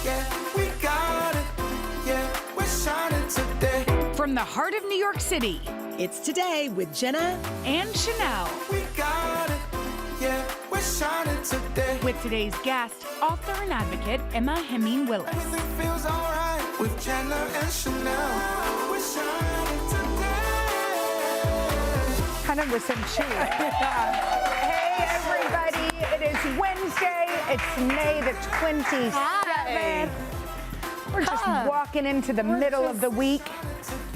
Yeah, we got it. Yeah, we're shining today. From the heart of New York City, It's Today with Jenna and Sheinelle. We got it. Yeah, we're shining today. With today's guest, author and advocate Emma Heming Willis. Everything feels alright with Jenna and Sheinelle. We're shining today. Kind of with some cheer. Hey, everybody. It is Wednesday. It's May the 27th. We're just walking into the middle of the week.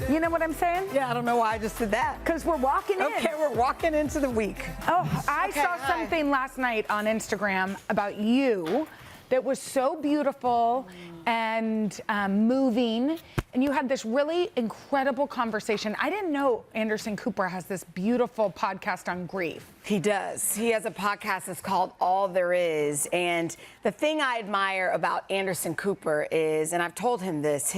You know what I'm saying? Yeah, I don't know why I just did that. Because we're walking in. Okay, we're walking into the week. Oh, I Okay, saw hi. something last night on Instagram about you that was so beautiful and moving. And you had this really incredible conversation. I didn't know Anderson Cooper has this beautiful podcast on grief. He does. He has a podcast that's called All There Is. And the thing I admire about Anderson Cooper is, and I've told him this,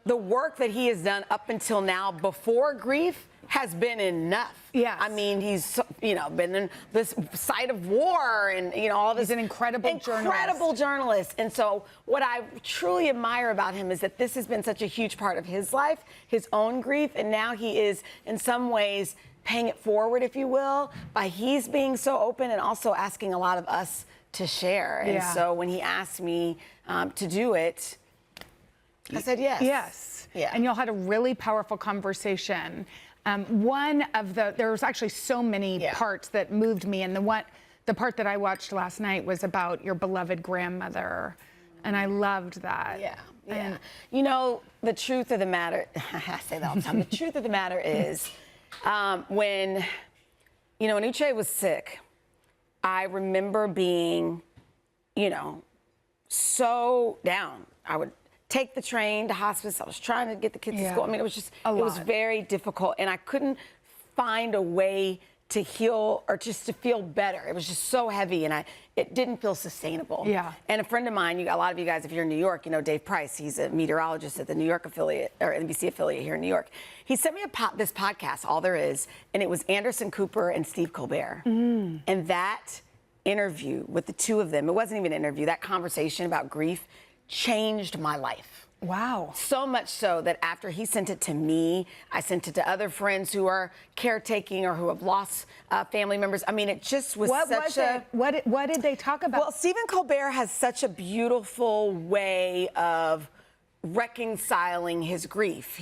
the work that he has done up until now before grief has been enough. Yes. I mean, he's, been in this site of war and, all this. He's an incredible journalist. And so what I truly admire about him is that this has been such a huge part of his life, his own grief, and now he is, in some ways, paying it forward, if you will, by he's being so open and also asking a lot of us to share. And so when he asked me to do it, I said yes. Yes. Yeah. And y'all had a really powerful conversation. There was actually so many parts that moved me, and the part that I watched last night was about your beloved grandmother, and I loved that. Yeah. And the truth of the matter, I say that all the time, the truth of the matter is, when Uche was sick, I remember being, so down. I would take the train to hospice. I was trying to get the kids to school. I mean, it was very difficult, and I couldn't find a way to heal or just to feel better. It was just so heavy, and it didn't feel sustainable. Yeah. And a friend of mine, a lot of you guys, if you're in New York, Dave Price. He's a meteorologist at the New York affiliate, or NBC affiliate here in New York. He sent me this podcast, All There Is, and it was Anderson Cooper and Steve Colbert. And that interview with the two of them, it wasn't even an interview, that conversation about grief changed my life. Wow. So much so that after he sent it to me, I sent it to other friends who are caretaking or who have lost family members. I mean, it just was What did they talk about? Well, Stephen Colbert has such a beautiful way of reconciling his grief.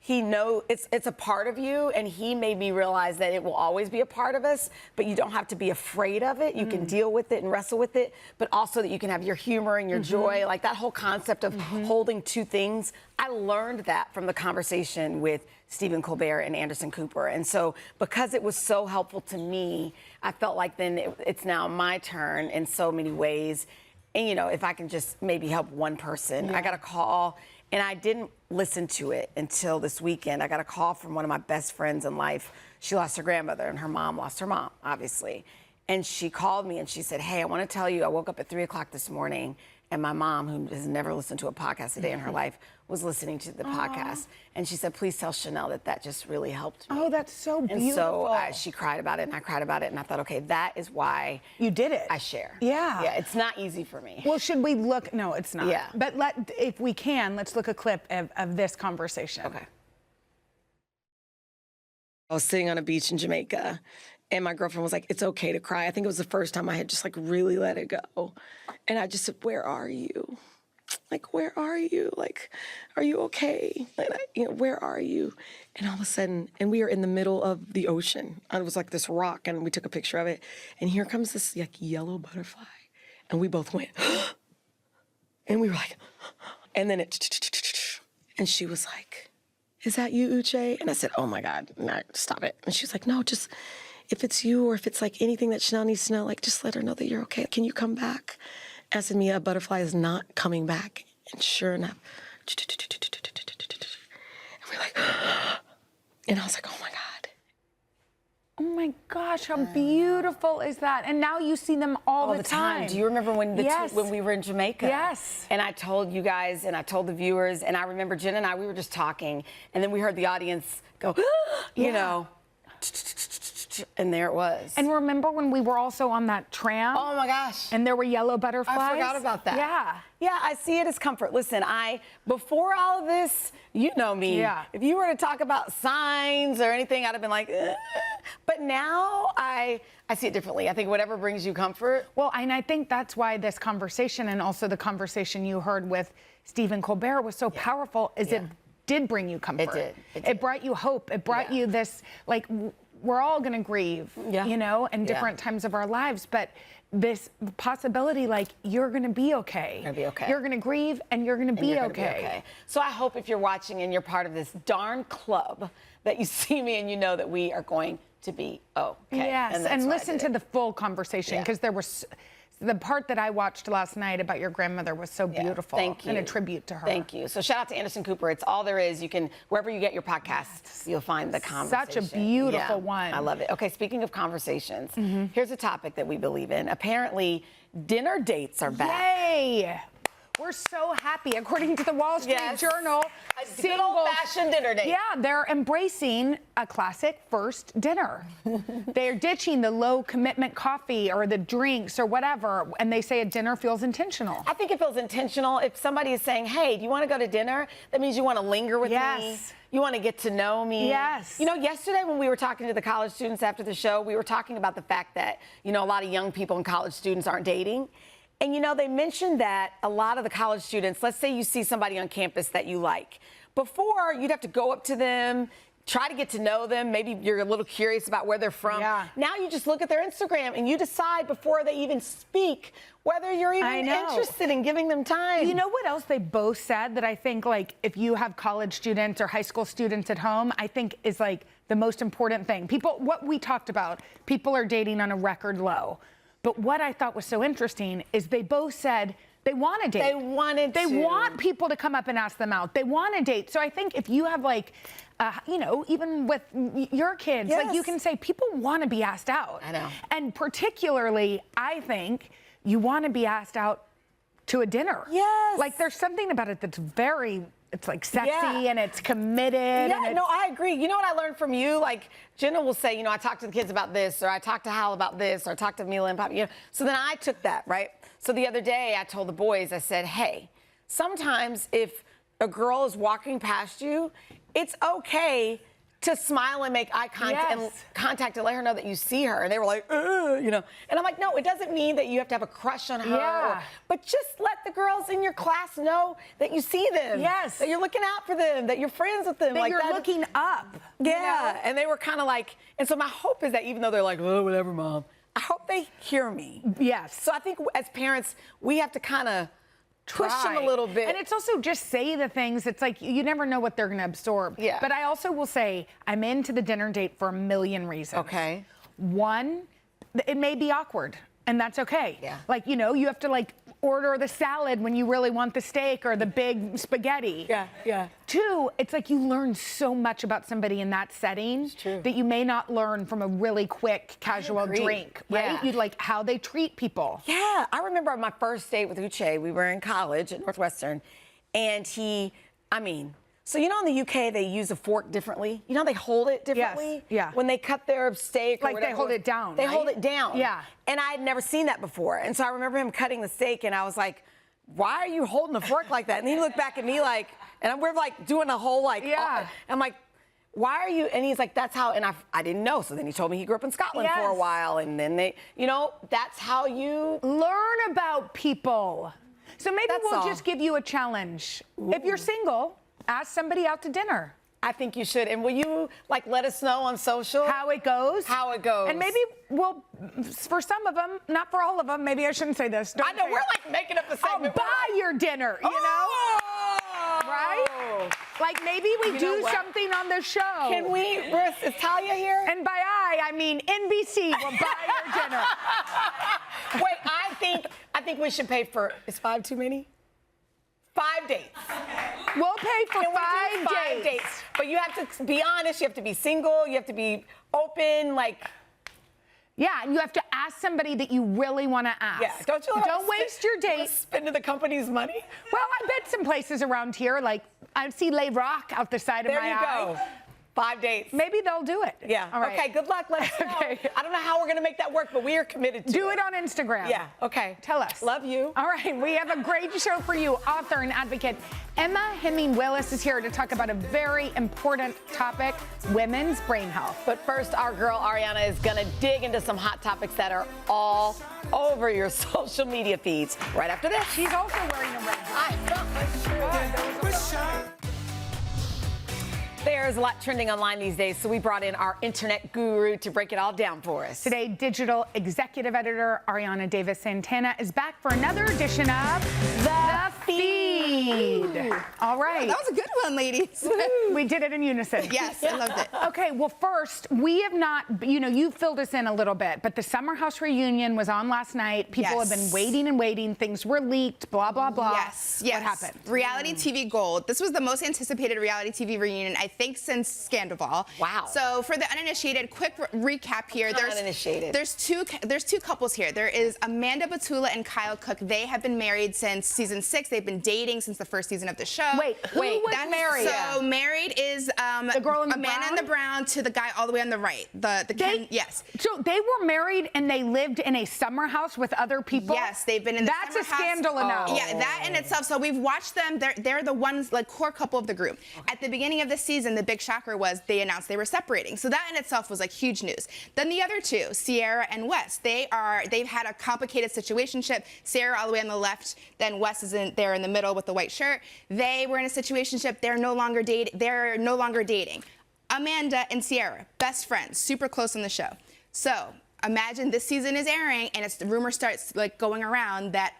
He knows it's a part of you, and he made me realize that it will always be a part of us, but you don't have to be afraid of it. You can deal with it and wrestle with it, but also that you can have your humor and your joy, like that whole concept of holding two things. I learned that from the conversation with Stephen Colbert and Anderson Cooper. And so because it was so helpful to me, I felt like then it's now my turn in so many ways. And, if I can just maybe help one person. I got a call, and I didn't listen to it until this weekend. I got a call from one of my best friends in life. She lost her grandmother, and her mom lost her mom, obviously. And she called me, and she said, hey, I want to tell you, I woke up at 3 o'clock this morning, and my mom, who has never listened to a podcast a day in her life, was listening to the podcast. And she said, please tell Sheinelle that just really helped me. Oh, that's so beautiful. And so she cried about it, and I cried about it, and I thought, okay, that is why you did it. I share. Yeah. Yeah, it's not easy for me. Well, should we look? No, it's not. Yeah. But if we can, let's look a clip of this conversation. Okay. I was sitting on a beach in Jamaica, and my girlfriend was like, it's okay to cry. I think it was the first time I had just really let it go. And I just said, where are you? Like, where are you? Like, are you okay? And where are you? And all of a sudden, and we are in the middle of the ocean. It was like this rock, and we took a picture of it. And here comes this yellow butterfly. And we both went, and we were like, and then and she was like, is that you, Uche? And I said, oh my God, no, stop it. And she was like, no, just, if it's you or if it's like anything that Sheinelle needs to know, just let her know that you're okay. Can you come back? I said, Mia, a butterfly is not coming back. And sure enough, and we're like, and I was like, oh my God. Oh my gosh, how beautiful is that? And now you see them all the time. Do you remember when when we were in Jamaica? Yes. And I told you guys, and I told the viewers, and I remember Jenna and I, we were just talking, and then we heard the audience go, you know, And there it was. And remember when we were also on that tram? Oh my gosh. And there were yellow butterflies? I forgot about that. Yeah. Yeah, I see it as comfort. Listen, before all of this, you know me. Yeah. If you were to talk about signs or anything, I'd have been like, eh. But now I see it differently. I think whatever brings you comfort. Well, and I think that's why this conversation and also the conversation you heard with Stephen Colbert was so powerful, is it did bring you comfort. It did. It brought you hope. It brought you this, like, we're all going to grieve, you know, in different times of our lives, but this possibility, like, you're going to be okay. You're going to be okay. You're going to grieve and you're going to be You're okay. gonna be okay. So I hope if you're watching and you're part of this darn club that you see me and you know that we are going to be okay. Yes, and listen to the full conversation, Yeah. because there was the part that I watched last night about your grandmother was so beautiful. Thank you. And a tribute to her. Thank you. So shout out to Anderson Cooper. It's all there is. You can, wherever you get your podcasts, you'll find the conversation. Such a beautiful one. I love it. Okay, speaking of conversations, here's a topic that we believe in. Apparently, dinner dates are back. Yay! We're so happy. According to the Wall Street Journal, a good old-fashioned dinner date. Yeah, they're embracing a classic first dinner. They're ditching the low commitment coffee or the drinks or whatever, and they say a dinner feels intentional. I think it feels intentional. If somebody is saying, hey, do you want to go to dinner? That means you want to linger with me. You want to get to know me. Yes. You know, yesterday when we were talking to the college students after the show, we were talking about the fact that, you know, a lot of young people and college students aren't dating. And, you know, they mentioned that a lot of the college students, let's say you see somebody on campus that you like. Before, you'd have to go up to them, try to get to know them. Maybe you're a little curious about where they're from. Yeah. Now you just look at their Instagram and you decide before they even speak whether you're even interested in giving them time. You know what else they both said that I think, like, if you have college students or high school students at home, I think is, like, the most important thing. What we talked about, people are dating on a record low. But what I thought was so interesting is they both said they want to date. They wanted They to. want people to come up and ask them out. They want to date. So I think if you have, like, you know, even with your kids, like, you can say people want to be asked out. I know. And particularly, I think you want to be asked out to a dinner. Yes. Like, there's something about it that's very, it's like sexy Yeah. and it's committed. Yeah, and no, I agree. You know what I learned from you? Like, Jenna will say, you know, I talked to the kids about this, or I talked to Hal about this, or I talked to Mila and Papa. You know, so then I took that, right? So the other day, I told the boys, I said, hey, sometimes if a girl is walking past you, it's okay to smile and make eye contact and let her know that you see her. And they were like, you know. And I'm like, no, it doesn't mean that you have to have a crush on her. But just let the girls in your class know that you see them. Yes. That you're looking out for them, that you're friends with them. that like you're that. looking up. Yeah. You know? And they were kind of like, and so my hope is that even though they're like, oh, whatever, Mom, I hope they hear me. Yes. So I think as parents, we have to kind of push them a little bit. And it's also just say the things. It's like you never know what they're going to absorb. Yeah. But I also will say I'm into the dinner date for a million reasons. Okay. One, it may be awkward, and that's okay. Yeah. Like, you know, you have to, like, order the salad when you really want the steak or the big spaghetti. Yeah. Two, it's like you learn so much about somebody in that setting that you may not learn from a really quick casual drink, right? Yeah. You like how they treat people. Yeah, I remember my first date with Uche. We were in college at Northwestern, and so you know in the UK they use a fork differently? You know they hold it differently? Yes, yeah. When they cut their steak or Like whatever. they hold it down, They right? hold it down. Yeah. And I had never seen that before. And so I remember him cutting the steak, and I was like, why are you holding a fork like that? And he looked back at me like, and we're like doing a whole like, I'm like, why are you? And he's like, that's how, and I didn't know. So then he told me he grew up in Scotland for a while. And then they, you know, that's how you learn about people. So maybe we'll just give you a challenge. If you're single, ask somebody out to dinner. I think you should. And will you, like, let us know on social? How it goes. How it goes. And maybe we'll, for some of them, not for all of them, maybe I shouldn't say this. I know, we're like making up a segment. I'll buy your dinner, you know? Right? Like maybe we do something on the show. Can we, is Talia here? And by I mean NBC will buy your dinner. Wait, I think we should pay for, is 5 too many? 5 dates. We'll pay for Can we do 5 dates. But you have to be honest, you have to be single, you have to be open, like. Yeah, and you have to ask somebody that you really want to ask. Yeah, don't waste your date. Spending the company's money. Well, I bet some places around here, like I see Les Rock out the side of my eye. There you go. 5 dates. Maybe they'll do it. Yeah. All right. Okay, good luck. Let us know. Okay. I don't know how we're going to make that work, but we are committed to Do it on Instagram. Yeah, okay. Tell us. Love you. All right, we have a great show for you. Author and advocate Emma Hemming Willis is here to talk about a very important topic, women's brain health. But first, our girl Ariana is going to dig into some hot topics that are all over your social media feeds right after this. She's also wearing a red hat. We're shy. There's a lot trending online these days, so we brought in our internet guru to break it all down for us. Today, digital executive editor Ariana Davis Santana is back for another edition of The Feed. All right. That was a good one, ladies. We did it in unison. Yes, I loved it. Okay, well, first, we have not, you filled us in a little bit, but the Summer House reunion was on last night. People have been waiting and waiting. Things were leaked, blah, blah, blah. Yes. What happened? Reality TV gold. This was the most anticipated reality TV reunion, I think, since Scandal. Wow. So for the uninitiated, quick recap here. Uninitiated. There's two couples here. There is Amanda Batula and Kyle Cook. They have been married since season 6. They've been dating since the first season of the show. Wait, who was married? So married is the girl in the Amanda brown? in the brown to the guy all the way on the right. Yes. So they were married and they lived in a summer house with other people? Yes, they've been in the That's summer a scandal enough. Yeah, that in itself. So we've watched them. They're the ones, like, core couple of the group. At the beginning of the season, the big shocker was they announced they were separating. So that in itself was like huge news. Then the other two, Sierra and Wes, they've had a complicated situationship. Sierra all the way on the left, then Wes is there in the middle with the white shirt. They were in a situationship. They're no longer dating. Amanda and Sierra, best friends, super close on the show. So imagine this season is airing, and the rumor starts like going around that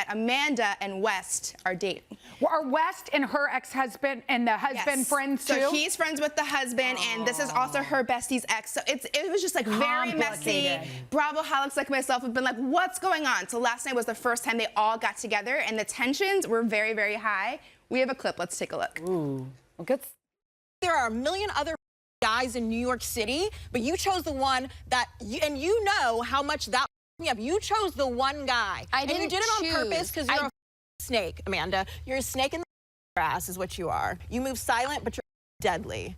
Amanda and West are dating. Well, are West and her ex-husband and the husband friends too? So he's friends with the husband, and this is also her bestie's ex. So it was just like very messy. Bravo-holics like myself have been like, what's going on? So last night was the first time they all got together, and the tensions were very, very high. We have a clip. Let's take a look. Ooh, well, good. There are a million other guys in New York City, but you chose the one that, and you know how much that me up. You chose the one guy. And you did it on purpose because you're a snake, Amanda. You're a snake in the grass is what you are. You move silent, but you're deadly.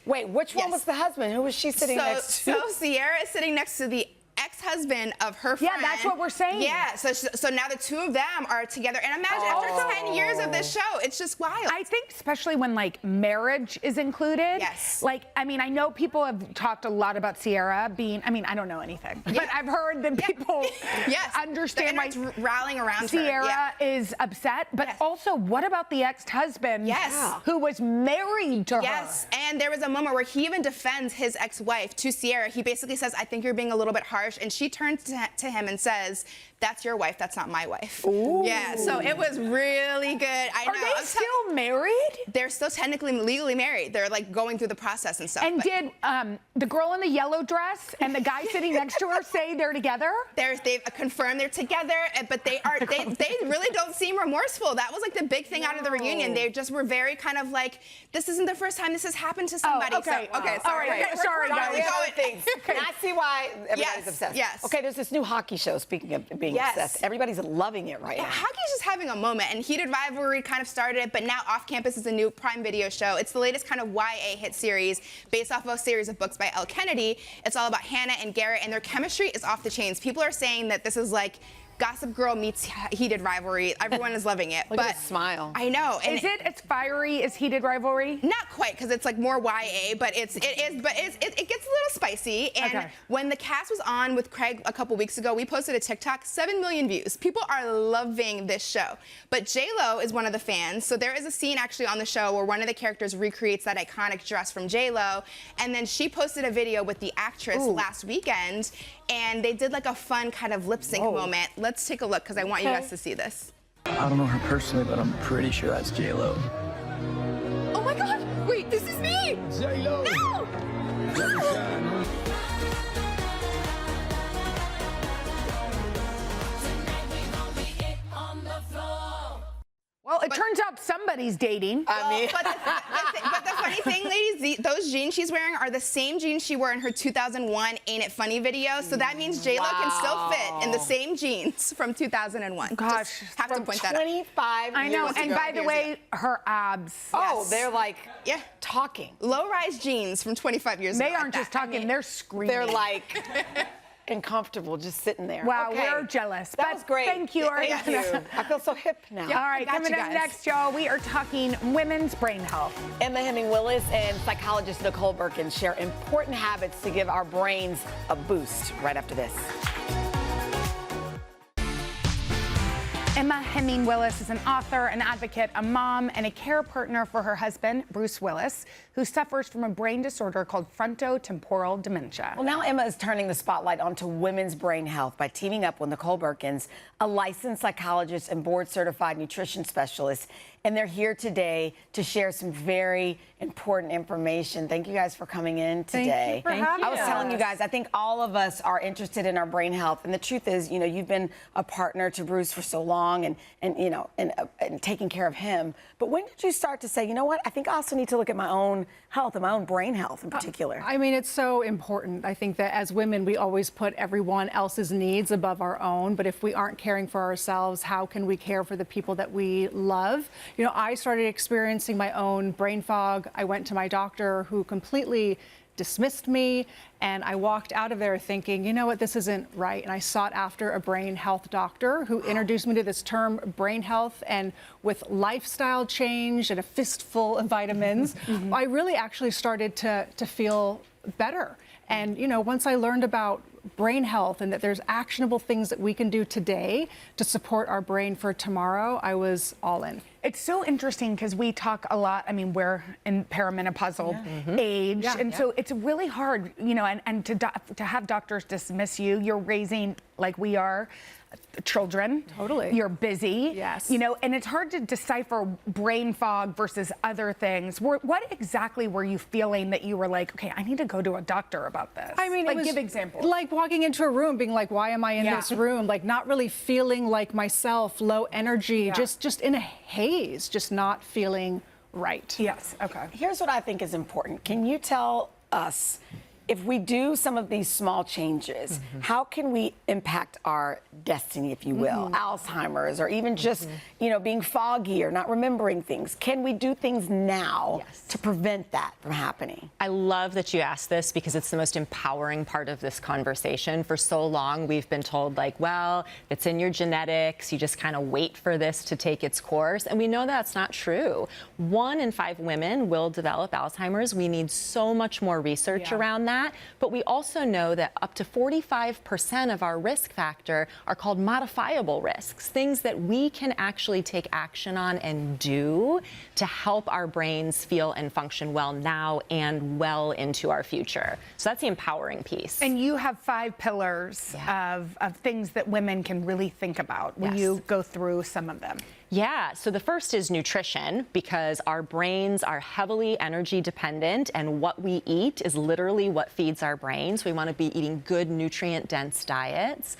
Wait, which one was the husband? Who was she sitting next to? So Sierra is sitting next to the ex-husband of her friend. Yeah, that's what we're saying. Yeah, so now the two of them are together. And imagine after 10 years of this show, it's just wild. I think especially when like marriage is included. Yes. Like, I mean, I know people have talked a lot about Sierra being, I mean, I don't know anything, but I've heard that people understand why it's rallying around Sierra is upset. But also, what about the ex-husband who was married to her? Yes, and there was a moment where he even defends his ex-wife to Sierra. He basically says, I think you're being a little bit harsh. And she turns to him and says, that's your wife, that's not my wife. Ooh. Yeah, so it was really good. I know. Are they still married? They're still technically legally married. They're like going through the process and stuff. And did the girl in the yellow dress and the guy sitting next to her say they're together? They've confirmed they're together, but they really don't seem remorseful. That was like the big thing out of the reunion. They just were very kind of like, this isn't the first time this has happened to somebody. Oh, okay. So, okay, sorry. All right. Sorry, guys. And I see why everybody's obsessed. Yes. Okay, there's this new hockey show, speaking of being obsessed. Everybody's loving it right now. Hockey's just having a moment, and Heated Rivalry kind of started it, but now Off Campus is a new Prime Video show. It's the latest kind of YA hit series based off of a series of books by Elle Kennedy. It's all about Hannah and Garrett, and their chemistry is off the chains. People are saying that this is like Gossip Girl meets Heated Rivalry. Everyone is loving it. Look at his smile. I know. And is it as fiery as Heated Rivalry? Not quite, because it's like more YA, but it gets a little spicy. And when the cast was on with Craig a couple weeks ago, we posted a TikTok, 7 million views. People are loving this show. But J-Lo is one of the fans, so there is a scene actually on the show where one of the characters recreates that iconic dress from J-Lo, and then she posted a video with the actress last weekend, and they did like a fun kind of lip sync moment. Let's take a look, because I want you guys to see this. I don't know her personally, but I'm pretty sure that's J-Lo. Oh my God! Wait, this is me! J-Lo! No! Well, it turns out somebody's dating. But the funny thing, ladies, those jeans she's wearing are the same jeans she wore in her 2001 Ain't It Funny video. So that means J-Lo can still fit in the same jeans from 2001. Gosh, just have to point that out. 25 I know, years and ago. by the way, her abs. Oh, they're like Yeah. talking. Low-rise jeans from 25 years ago. They aren't just talking, they're screaming. They're like uncomfortable just sitting there. Wow, Okay. we're jealous. That but was great. thank you, Thank Ariana. you. I feel so hip now. All right, got coming you up guys. next, y'all, we are talking women's brain health. Emma Hemming-Willis and psychologist Nicole Birkin share important habits to give our brains a boost right after this. Emma Hemming-Willis is an author, an advocate, a mom, and a care partner for her husband, Bruce Willis, who suffers from a brain disorder called frontotemporal dementia. Well, now Emma is turning the spotlight onto women's brain health by teaming up with Nicole Birkins, a licensed psychologist and board-certified nutrition specialist. And they're here today to share some very important information. Thank you guys for coming in today. Thank you for having I was telling you guys, I think all of us are interested in our brain health. And the truth is, you know, you've been a partner to Bruce for so long and taking care of him. But when did you start to say, you know what, I think I also need to look at my own health and my own brain health in particular? I mean, it's so important. I think that as women, we always put everyone else's needs above our own. But if we aren't caring for ourselves, how can we care for the people that we love? You know, I started experiencing my own brain fog. I went to my doctor who completely dismissed me, and I walked out of there thinking, you know what, this isn't right. And I sought after a brain health doctor who introduced me to this term brain health, and with lifestyle change and a fistful of vitamins, I really actually started to feel better. And, you know, once I learned about brain health and that there's actionable things that we can do today to support our brain for tomorrow, I was all in. It's so interesting because we talk a lot. I mean, we're in perimenopausal age, and so it's really hard, you know, and to have doctors dismiss you. You're raising, like we are, children. Totally. You're busy. Yes. You know, and it's hard to decipher brain fog versus other things. What exactly were you feeling that you were like, okay, I need to go to a doctor about this? I mean, like, it was give examples. like walking into a room being like, why am I in this room? Like not really feeling like myself, low energy, just in a haze, just not feeling right. Yes, okay. Here's what I think is important. Can you tell us, if we do some of these small changes, how can we impact our destiny, if you will? Alzheimer's, or even just, you know, being foggy or not remembering things. Can we do things now to prevent that from happening? I love that you asked this because it's the most empowering part of this conversation. For so long, we've been told, like, well, it's in your genetics. You just kind of wait for this to take its course. And we know that's not true. 1 in 5 women will develop Alzheimer's. We need so much more research around that. But we also know that up to 45% of our risk factor are called modifiable risks, things that we can actually take action on and do to help our brains feel and function well now and well into our future. So that's the empowering piece. And you have 5 pillars of things that women can really think about. Will you go through some of them? Yeah, so the first is nutrition, because our brains are heavily energy dependent, and what we eat is literally what feeds our brains. We want to be eating good, nutrient-dense diets.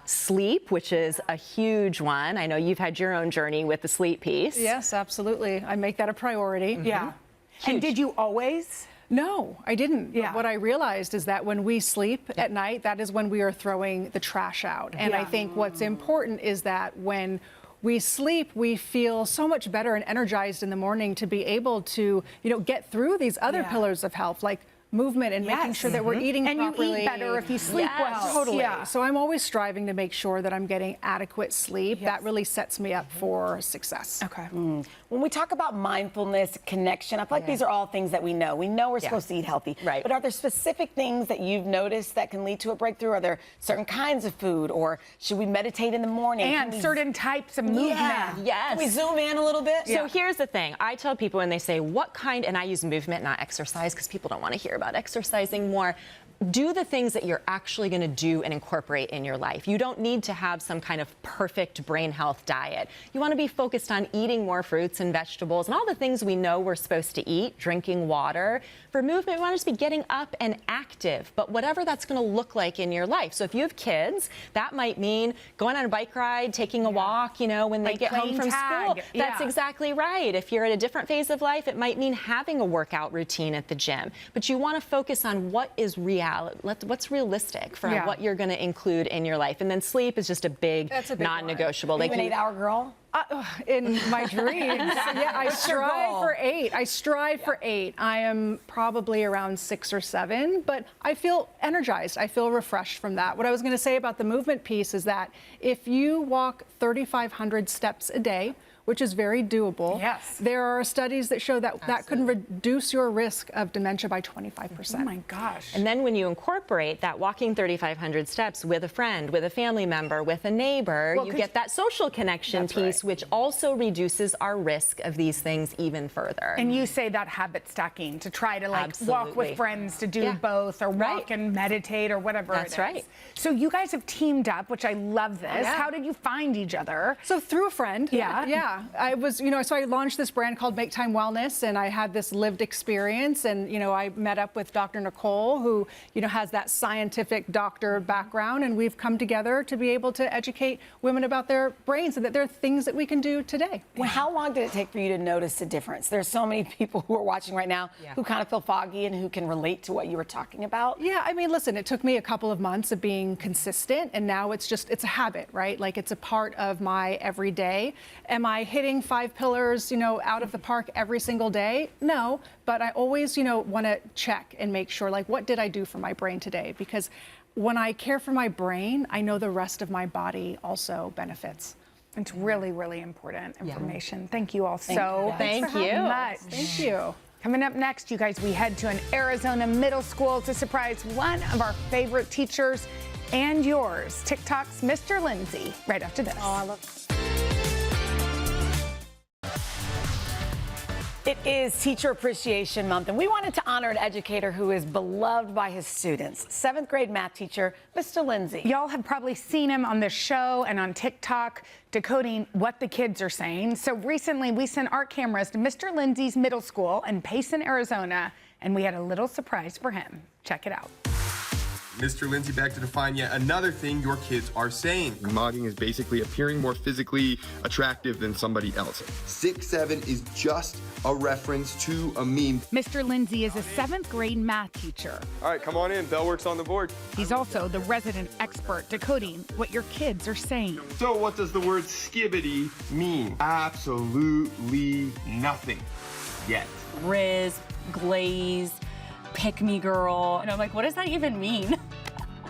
Sleep, which is a huge one. I know you've had your own journey with the sleep piece. Yes, absolutely. I make that a priority. Yeah. And did you always? No, I didn't. But what I realized is that when we sleep at night, that is when we are throwing the trash out. And I think what's important is that when we sleep, we feel so much better and energized in the morning to be able to, you know, get through these other pillars of health, like movement and making sure that we're eating properly. And you eat better if you sleep well. Totally. Yeah. So I'm always striving to make sure that I'm getting adequate sleep. That really sets me up for success. Okay. When we talk about mindfulness, connection, I feel like these are all things that we know. We know we're supposed to eat healthy. Right. But are there specific things that you've noticed that can lead to a breakthrough? Are there certain kinds of food, or should we meditate in the morning? And certain types of movement. Yes. Can we zoom in a little bit? So here's the thing. I tell people when they say, what kind, and I use movement, not exercise, because people don't want to hear about exercising more. do the things that you're actually going to do and incorporate in your life. You don't need to have some kind of perfect brain health diet. You want to be focused on eating more fruits and vegetables and all the things we know we're supposed to eat, drinking water. For movement, we want to just be getting up and active, but whatever that's going to look like in your life. So if you have kids, that might mean going on a bike ride, taking a walk, you know, when they get home from school. That's exactly right. If you're at a different phase of life, it might mean having a workout routine at the gym. But you want to focus on what is what's realistic for what you're going to include in your life. And then sleep is just a big non-negotiable. Like an 8-hour girl? In my dreams, yeah, I strive for 8. I strive for 8. I am probably around 6 or 7, but I feel energized. I feel refreshed from that. What I was going to say about the movement piece is that if you walk 3,500 steps a day, which is very doable. Yes. There are studies that show that that can reduce your risk of dementia by 25%. Oh my gosh. And then when you incorporate that walking 3,500 steps with a friend, with a family member, with a neighbor, you get that social connection piece, which also reduces our risk of these things even further. And you say that habit stacking, to try to like walk with friends, to do both, or walk and meditate, or whatever That's right. So you guys have teamed up, which I love this. How did you find each other? So through a friend. Yeah. I was, so I launched this brand called Make Time Wellness, and I had this lived experience, and, I met up with Dr. Nicole, who, has that scientific doctor background, and we've come together to be able to educate women about their brains and that there are things that we can do today. Well, how long did it take for you to notice a difference? There's so many people who are watching right now who kind of feel foggy and who can relate to what you were talking about. Yeah, I mean, listen, it took me a couple of months of being consistent, and now it's a habit, right? Like, it's a part of my everyday. Am I hitting 5 pillars, out of the park every single day? No, but I always, want to check and make sure, like, what did I do for my brain today? Because when I care for my brain, I know the rest of my body also benefits. It's really, really important information. Thank you all Thank you. much. Thank you. Coming up next, you guys, we head to an Arizona middle school to surprise one of our favorite teachers and yours, TikTok's Mr. Lindsay, right after this. Oh, I love It is Teacher Appreciation Month, and we wanted to honor an educator who is beloved by his students. 7th grade math teacher, Mr. Lindsay. Y'all have probably seen him on this show and on TikTok decoding what the kids are saying. So recently we sent our cameras to Mr. Lindsay's middle school in Payson, Arizona, and we had a little surprise for him. Check it out. Mr. Lindsay back to define yet another thing your kids are saying. Mogging is basically appearing more physically attractive than somebody else. 6'7" is just a reference to a meme. Mr. Lindsay is a 7th grade math teacher. All right, come on in. Bell works on the board. He's also the resident expert decoding what your kids are saying. So what does the word skibbity mean? Absolutely nothing yet. Riz, glaze, pick me girl. And I'm like, what does that even mean?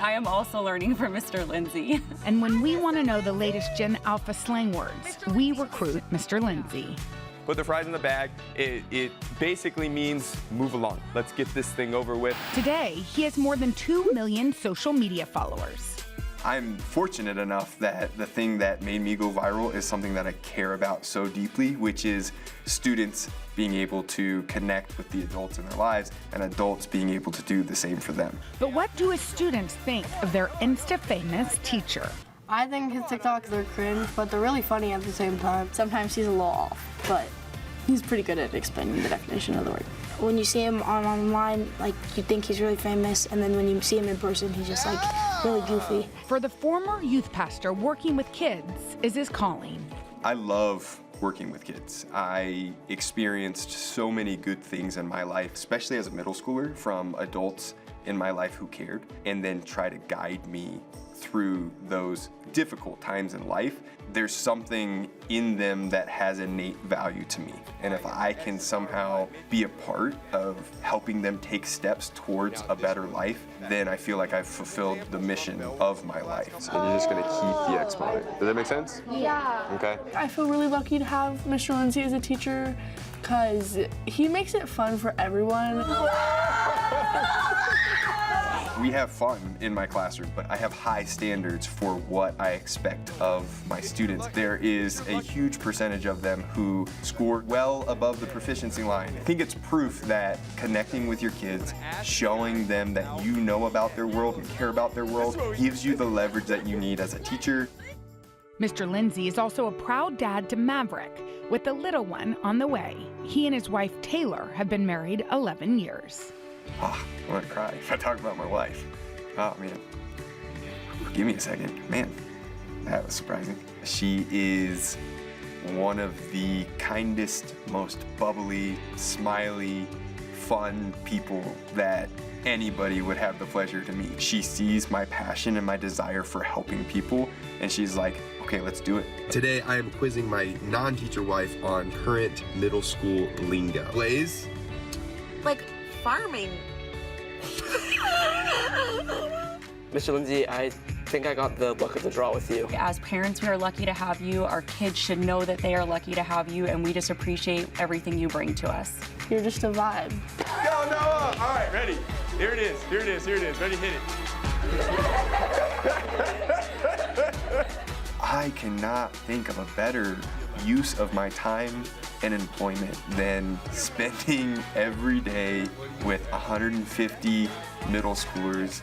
I am also learning from Mr. Lindsay. And when we want to know the latest Gen Alpha slang words, we recruit Mr. Lindsay. Put the fries in the bag. It basically means move along. Let's get this thing over with. Today, he has more than 2 million social media followers. I'm fortunate enough that the thing that made me go viral is something that I care about so deeply, which is students being able to connect with the adults in their lives and adults being able to do the same for them. But what do his students think of their Insta-famous teacher? I think his TikToks are cringe, but they're really funny at the same time. Sometimes he's a little off, but he's pretty good at explaining the definition of the word. When you see him online, like, you think he's really famous, and then when you see him in person, he's just, like, really goofy. For the former youth pastor, working with kids is his calling. I love working with kids. I experienced so many good things in my life, especially as a middle schooler, from adults in my life who cared, and then try to guide me through those difficult times in life. There's something in them that has innate value to me. And if I can somehow be a part of helping them take steps towards a better life, then I feel like I've fulfilled the mission of my life. And you're just gonna keep the exponent. Does that make sense? Yeah. Okay. I feel really lucky to have Mr. Lindsay as a teacher because he makes it fun for everyone. We have fun in my classroom, but I have high standards for what I expect of my students. There is a huge percentage of them who score well above the proficiency line. I think it's proof that connecting with your kids, showing them that you know about their world and care about their world, gives you the leverage that you need as a teacher. Mr. Lindsay is also a proud dad to Maverick, with the little one on the way. He and his wife, Taylor, have been married 11 years. Oh, I'm gonna cry if I talk about my wife. Oh, man. Give me a second. Man, that was surprising. She is one of the kindest, most bubbly, smiley, fun people that anybody would have the pleasure to meet. She sees my passion and my desire for helping people, and she's like, okay, let's do it. Today, I am quizzing my non-teacher wife on current middle school lingo. Blaze? Like farming. Mr. Lindsay, I think I got the luck of the draw with you. As parents, we are lucky to have you. Our kids should know that they are lucky to have you, and we just appreciate everything you bring to us. You're just a vibe. Go, Noah! All right, ready. Here it is, here it is, here it is. Ready, hit it. I cannot think of a better use of my time and employment than spending every day with 150 middle schoolers,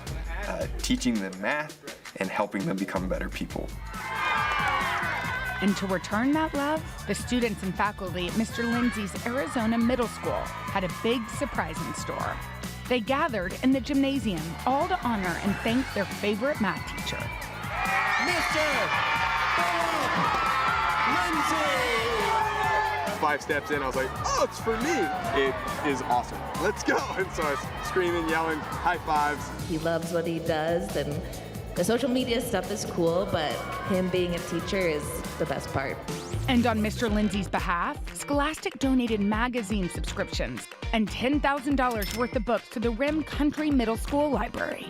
teaching them math and helping them become better people. And to return that love, the students and faculty at Mr. Lindsay's Arizona Middle School had a big surprise in store. They gathered in the gymnasium, all to honor and thank their favorite math teacher. Mr. Lindsay! 5 steps in, I was like, oh, it's for me. It is awesome. Let's go. And so I was screaming, yelling, high fives. He loves what he does, and the social media stuff is cool, but him being a teacher is the best part. And on Mr. Lindsay's behalf, Scholastic donated magazine subscriptions and $10,000 worth of books to the Rim Country Middle School Library.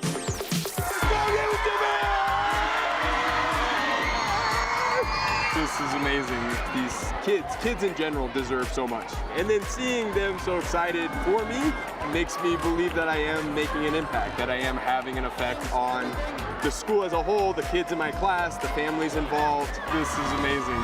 This is amazing. These kids in general deserve so much. And then seeing them so excited for me makes me believe that I am making an impact, that I am having an effect on the school as a whole, the kids in my class, the families involved. This is amazing.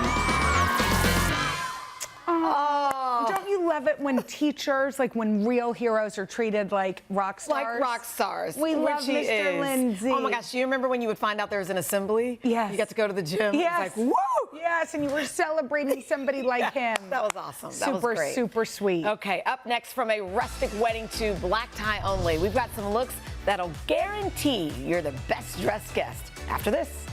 Oh, don't you love it when teachers, like when real heroes are treated like rock stars? Like rock stars. We love Mr. Lindsay. Oh my gosh, do you remember when you would find out there was an assembly? Yes. You got to go to the gym. Yes. It's like, woo! Yes, and you were celebrating somebody like him. That was awesome. That Super, was great. super sweet. Okay, up next, from a rustic wedding to black tie only, we've got some looks that'll guarantee you're the best dressed guest. After this.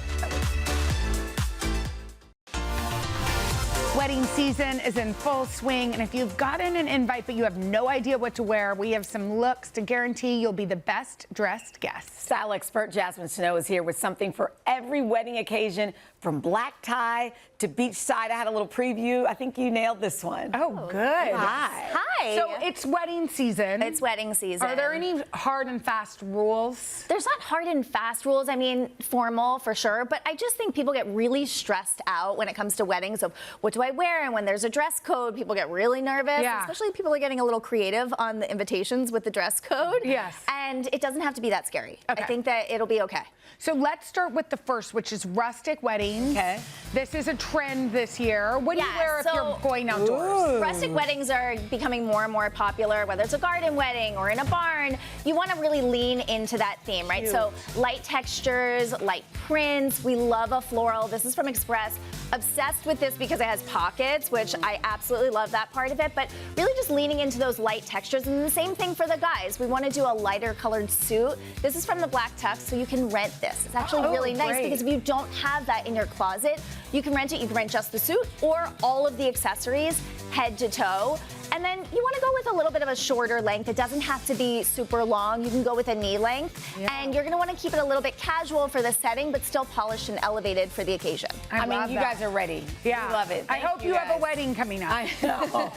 Wedding season is in full swing, and if you've gotten an invite but you have no idea what to wear, we have some looks to guarantee you'll be the best dressed guest. Style expert Jasmine Snow is here with something for every wedding occasion, from black tie to beachside. I had a little preview. I think you nailed this one. Oh, good. Hi. Hi. So it's wedding season. It's wedding season. Are there any hard and fast rules? There's not hard and fast rules. I mean, formal for sure, but I just think people get really stressed out when it comes to weddings of what do I wear, and when there's a dress code, people get really nervous. Yeah. Especially people are getting a little creative on the invitations with the dress code. Yes. And it doesn't have to be that scary. Okay. I think that it'll be okay. So let's start with the first, which is rustic weddings. Okay. This is a trend this year. What do you wear if you're going outdoors? Rustic weddings are becoming more and more popular, whether it's a garden wedding or in a barn. You want to really lean into that theme, right? Cute. So light textures, light prints. We love a floral. This is from Express. Obsessed with this because it has pockets, which I absolutely love that part of it, but really just leaning into those light textures. And the same thing for the guys. We want to do a lighter colored suit. This is from the Black Tux, so you can rent this. It's actually really nice great. because if you don't have that in your closet, you can rent it. You can rent just the suit or all of the accessories, head to toe. And then you want to go with a little bit of a shorter length. It doesn't have to be super long. You can go with a knee length. Yeah. And you're going to want to keep it a little bit casual for the setting, but still polished and elevated for the occasion. I mean, you guys are ready. Yeah. We love it. I Thank hope you have a guys. wedding coming up. I know.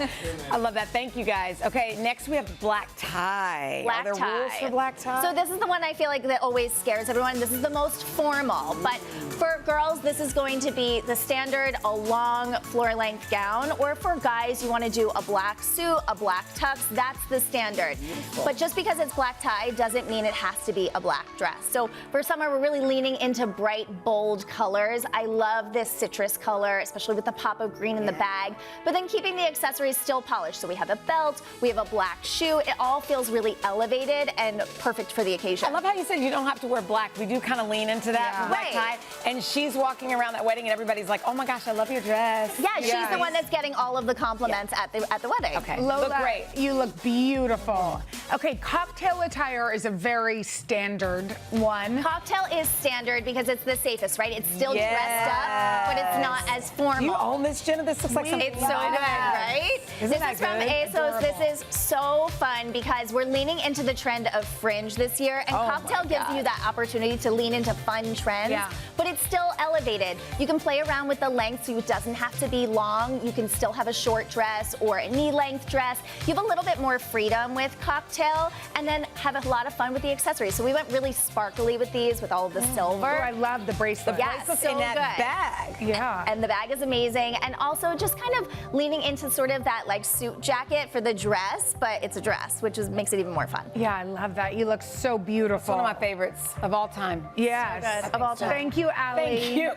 I love that. Thank you, guys. Okay, next we have black tie. Black are there tie. rules for black tie? So this is the one I feel like that always scares everyone. This is the most formal, but for girls, this is going to be the standard, a long floor length gown, or for guys, you want to do a black suit, a black tux. That's the standard. But just because it's black tie doesn't mean it has to be a black dress. So for summer, we're really leaning into bright, bold colors. I love this citrus color, especially with the pop of green in the bag, but then keeping the accessories still polished. So we have a belt, we have a black shoe. It all feels really elevated and perfect for the occasion. I love how you said you don't have to wear black. We do kind of lean into that with black tie. And she's walking around that wedding and everybody's like, oh my gosh, I love your dress. Yeah, she's the one that's getting all of the compliments at the wedding. Okay, Lola, look great. You look beautiful. Okay, cocktail attire is a very standard one. Cocktail is standard because it's the safest, right? It's still dressed up, but it's not as formal. Do you own this, Jenna? This looks like something. It's so good, right? Isn't This is from ASOS. This is so fun because we're leaning into the trend of fringe this year, and cocktail gives you that opportunity to lean into fun trends, but it's still elevated. You can play around with the length, so it doesn't have to be long. You can still have a short dress or a knee-length dress. You have a little bit more freedom with cocktail, and then have a lot of fun with the accessories. So we went really sparkly with these, with all of the silver. Oh, I love the bracelet. Yes, so in that bag. Yeah. And the bag is amazing. And also just kind of leaning into sort of that like suit jacket for the dress, but it's a dress, which makes it even more fun. Yeah, I love that. You look so beautiful. It's one of my favorites of all time. Yes. Of all time. Thank you, Allie. Thank you.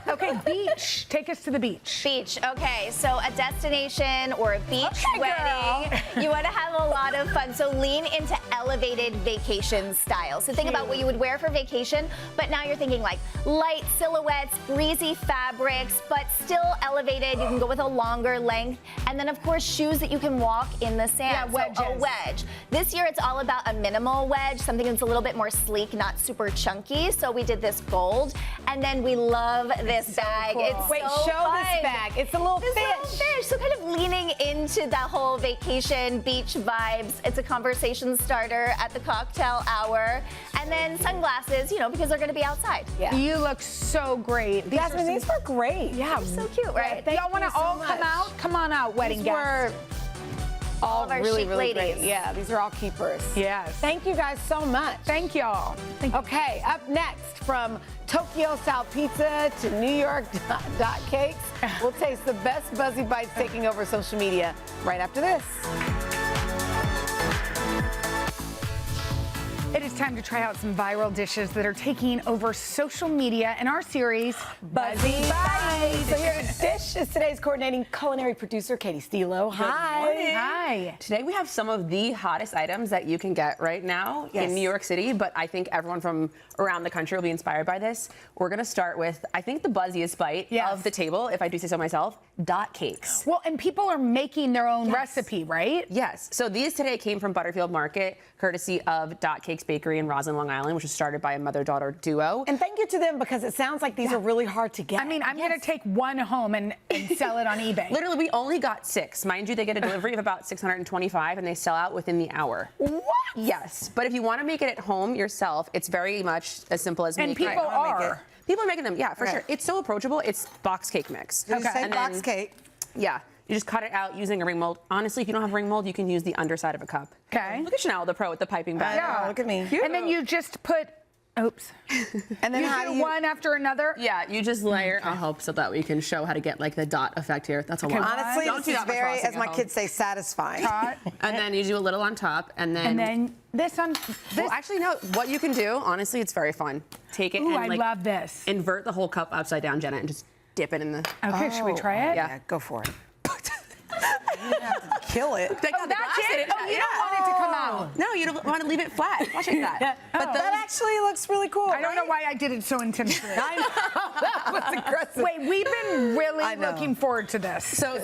Okay, beach. Take us to the beach. Beach. Okay, so a destination or a beach wedding. You want to have a lot of fun. So lean into elevated vacation style. So think about what you would wear for vacation, but now you're thinking like light silhouettes, breezy fabrics, but still elevated. You can go with a longer length. And then, of course, shoes that you can walk in the sand. Yeah, wedges. So a wedge. This year, it's all about a minimal wedge, something that's a little bit more sleek, not super chunky. So we did this gold. And then we love this bag. cool. It's Wait, so show fun. this bag. It's a little This fish. little fish. So kind of leaning into that whole vacation beach vibes. It's a conversation starter at the cocktail hour. And then sunglasses, you know, because they're going to be outside. Yeah. You look so great. Jasmine, these were great. Yeah. So cute, right? Y'all want to all come out? Come on out, wedding These guests. were all of our really, chic really ladies. great. Yeah, these are all keepers. Yes. Thank you guys so much. Thank y'all. Okay, up next, from Tokyo Style Pizza to New York dot cakes, we'll taste the best Buzzy Bites taking over social media right after this. It is time to try out some viral dishes that are taking over social media in our series, Buzzy Bites. So here at Dish is today's coordinating culinary producer, Katie Stilo. Hi. Hi. Today we have some of the hottest items that you can get right now in New York City, but I think everyone from around the country will be inspired by this. We're gonna start with, I think, the buzziest bite of the table, if I do say so myself, dot cakes. Well, and people are making their own recipe, right? Yes. So these today came from Butterfield Market, courtesy of Dot Cakes Bakery in Roslyn, Long Island, which was started by a mother-daughter duo. And thank you to them, because it sounds like these are really hard to get. I mean, I'm gonna take one home and sell it on eBay. Literally, we only got 6. Mind you, they get a delivery of about 625, and they sell out within the hour. What? Yes. But if you want to make it at home yourself, it's very much as simple as making it. And people are. People are making them, yeah, for sure. It's so approachable. It's box cake mix. Did you say box cake? Yeah. You just cut it out using a ring mold. Honestly, if you don't have a ring mold, you can use the underside of a cup. Okay. Look at Sheinelle, the pro with the piping bag. Yeah. Look at me. And then you just put, oops. And then you how do do you... one after another? Yeah, you just layer. I'll help so that we can show how to get like the dot effect here. That's a lot. Honestly, Don't this do is that much very, frosting as at my home. kids say, satisfying. And then you do a little on top, and then this on. Well, actually, no. What you can do, honestly, it's very fun. Take it Ooh, and I like love this. invert the whole cup upside down, Jenna, and just dip it in the. Okay, should we try it? Yeah, go for it. You have to kill it. Take out the that's glass it? in Oh, you don't want it to come out. No, you don't want to leave it flat. Watch like that. But that actually looks really cool. I don't know why I did it so intentionally. I know. That was aggressive. Wait, we've been really looking forward to this. So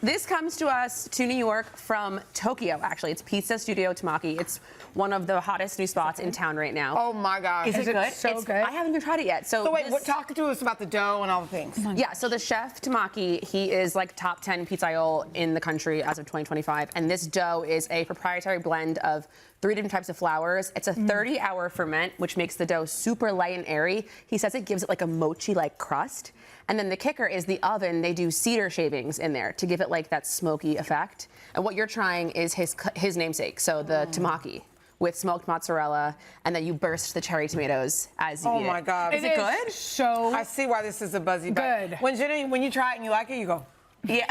this comes to us to New York from Tokyo, actually. It's Pizza Studio Tamaki. It's one of the hottest new spots in town right now. Oh my gosh. Is it good? So good. I haven't even tried it yet. So wait, talk to us about the dough and all the things. Yeah, so the chef Tamaki, he is like top 10 pizzaiolo in the country as of 2025. And this dough is a proprietary blend of 3 different types of flours. It's a 30-hour ferment, which makes the dough super light and airy. He says it gives it like a mochi-like crust. And then the kicker is the oven, they do cedar shavings in there to give it like that smoky effect. And what you're trying is his namesake, so the Tamaki, with smoked mozzarella, and then you burst the cherry tomatoes as you eat it. Oh my God. Is it good? So I see why this is a Buzzy Bite. good. When you try it and you like it, you go, Yeah.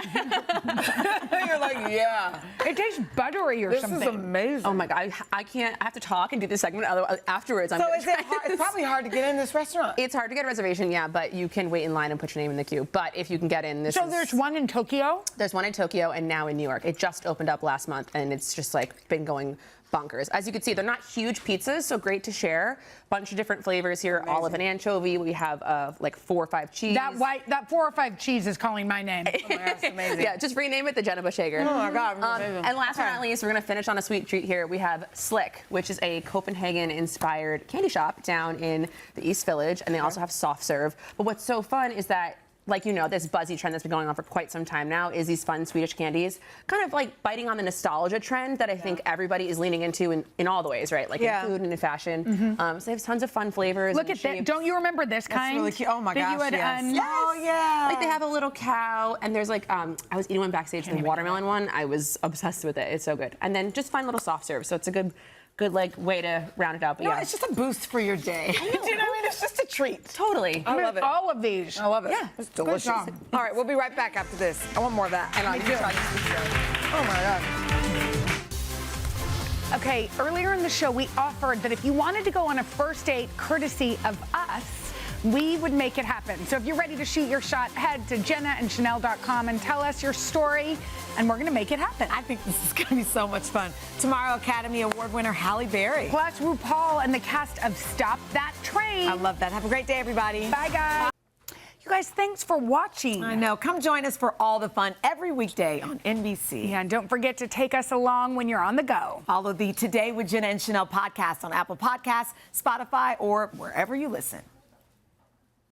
You're like, yeah. It tastes buttery or something. This is amazing. Oh my God, I can't. I have to talk and do this segment afterwards. So is it hard? It's probably hard to get in this restaurant. It's hard to get a reservation, yeah, but you can wait in line and put your name in the queue. But if you can get in, there's one in Tokyo? There's one in Tokyo and now in New York. It just opened up last month, and it's just like been going bonkers. As you can see, they're not huge pizzas, so great to share. Bunch of different flavors here, olive and anchovy. We have like 4 or 5 cheese. That 4 or 5 cheese is calling my name. Oh my God, that's amazing. Yeah, just rename it the Jenna Hager. Oh my God. And last but not least, we're gonna finish on a sweet treat here. We have Slick, which is a Copenhagen-inspired candy shop down in the East Village, and they also have soft serve. But what's so fun is that, like, you know, this buzzy trend that's been going on for quite some time now is these fun Swedish candies, kind of like biting on the nostalgia trend that I think everybody is leaning into in all the ways, right? Like in food and in fashion. So they have tons of fun flavors. Look at that. Don't you remember this kind? That's really cute. Oh my that gosh, you would, yes. Oh yeah. Like they have a little cow, and there's like, I was eating one backstage, the watermelon one. I was obsessed with it. It's so good. And then just fun little soft serve. So it's a good like way to round it out. But it's just a boost for your day. Do you know what I mean? It's just a treat. Totally. I love it. All of these. I love it. Yeah. It's delicious. All right, we'll be right back after this. I want more of that. And Me too. Oh my God. Okay, earlier in the show, we offered that if you wanted to go on a first date courtesy of us, we would make it happen. So if you're ready to shoot your shot, head to JennaandSheinelle.com and tell us your story, and we're gonna make it happen. I think this is gonna be so much fun. Tomorrow, Academy Award winner Halle Berry. Plus RuPaul and the cast of Stop That Train. I love that. Have a great day, everybody. Bye, guys. You guys, thanks for watching. I know. Come join us for all the fun every weekday on NBC. Yeah, and don't forget to take us along when you're on the go. Follow the Today with Jenna and Sheinelle podcast on Apple Podcasts, Spotify, or wherever you listen.